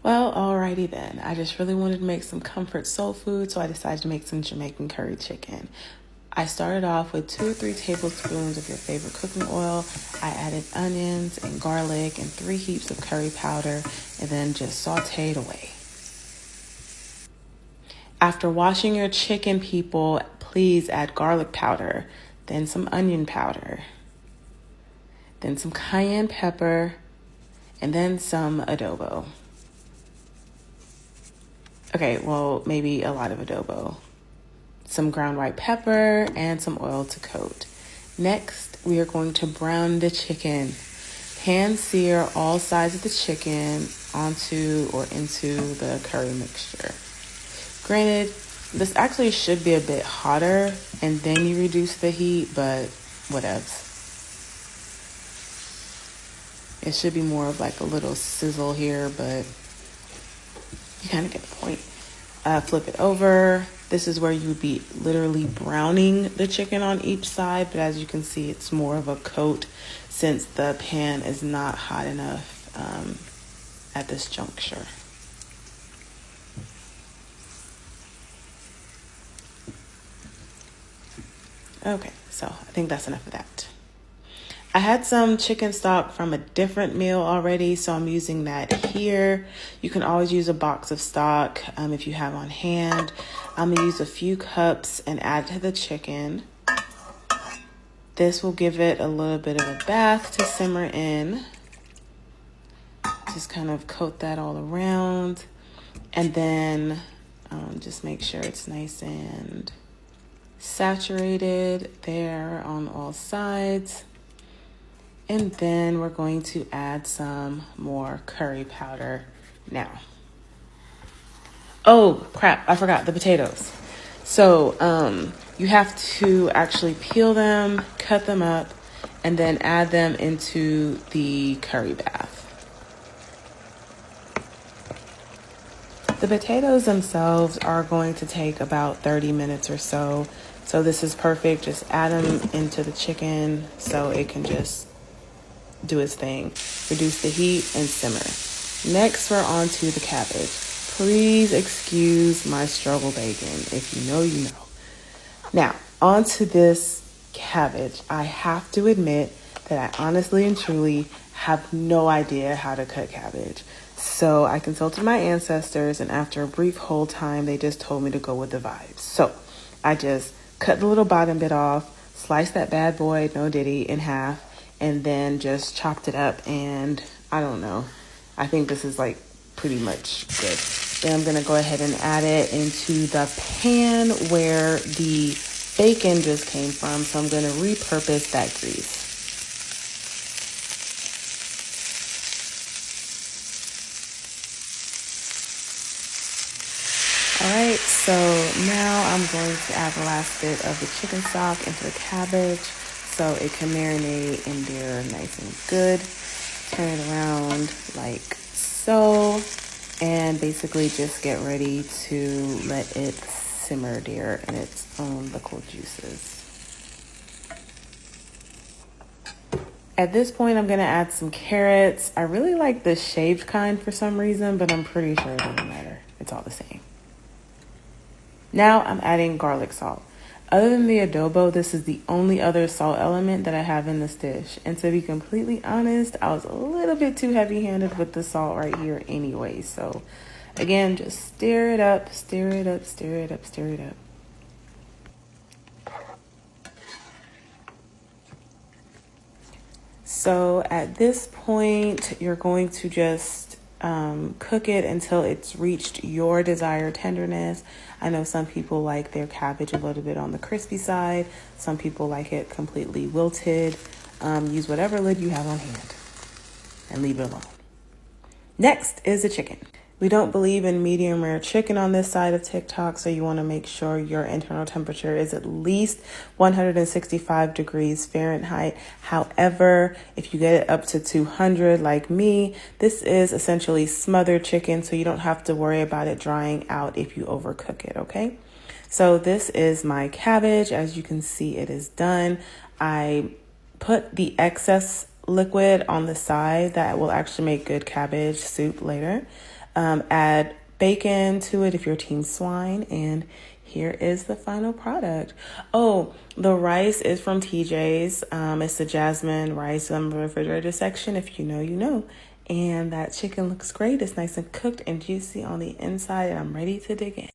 Well, alrighty then. I just really wanted to make some comfort soul food, so I decided to make some Jamaican curry chicken. I started off with 2 or 3 tablespoons of your favorite cooking oil. I added onions and garlic and 3 heaps of curry powder, and then just sauteed away. After washing your chicken, people, please add garlic powder, then some onion powder, then some cayenne pepper, and then some adobo. Okay, well, maybe a lot of adobo. Some ground white pepper and some oil to coat. Next, we are going to brown the chicken. Pan sear all sides of the chicken onto or into the curry mixture. Granted, this actually should be a bit hotter and then you reduce the heat, but whatevs. It should be more of like a little sizzle here, but you kind of get the point. Flip it over. This is where you would be literally browning the chicken on each side, but as you can see, it's more of a coat since the pan is not hot enough at this juncture. Okay, so I think that's enough of that. I had some chicken stock from a different meal already, so I'm using that here. You can always use a box of stock if you have on hand. I'm gonna use a few cups and add to the chicken. This will give it a little bit of a bath to simmer in. Just kind of coat that all around. And then just make sure it's nice and saturated there on all sides. And then we're going to add some more curry powder now. Oh, crap, I forgot the potatoes. So you have to actually peel them, cut them up, and then add them into the curry bath. The potatoes themselves are going to take about 30 minutes or so. So this is perfect. Just add them into the chicken so it can just do its thing. Reduce the heat and simmer. Next, we're on to the cabbage. Please excuse my struggle bacon. If you know, you know. Now, on to this cabbage. I have to admit that I honestly and truly have no idea how to cut cabbage. So I consulted my ancestors, and after a brief hold time, they just told me to go with the vibes. So I just cut the little bottom bit off, sliced that bad boy, no diddy, in half, and then just chopped it up, and I don't know. I think this is like pretty much good. Then I'm gonna go ahead and add it into the pan where the bacon just came from. So I'm gonna repurpose that grease. All right, so now I'm going to add the last bit of the chicken stock into the cabbage so it can marinate in there nice and good. Turn it around like so, and basically just get ready to let it simmer there in its own liquid juices. At this point, I'm gonna add some carrots. I really like the shaved kind for some reason, but I'm pretty sure it doesn't matter. It's all the same. Now I'm adding garlic salt. Other than the adobo, this is the only other salt element that I have in this dish. And to be completely honest, I was a little bit too heavy-handed with the salt right here anyway. So again, just stir it up, stir it up, stir it up, stir it up. So at this point, you're going to just cook it until it's reached your desired tenderness. I know some people like their cabbage a little bit on the crispy side. Some people like it completely wilted. Use whatever lid you have on hand and leave it alone. Next is the chicken. We don't believe in medium rare chicken on this side of TikTok, so you want to make sure your internal temperature is at least 165 degrees Fahrenheit. However, if you get it up to 200 like me, this is essentially smothered chicken, so you don't have to worry about it drying out if you overcook it, okay? So this is my cabbage. As you can see, it is done. I put the excess liquid on the side that will actually make good cabbage soup later. Add bacon to it if you're team swine, and here is the final product. Oh, the rice is from TJ's. It's the jasmine rice on the refrigerator section. If you know, you know. And that chicken looks great. It's nice and cooked and juicy on the inside, and I'm ready to dig in.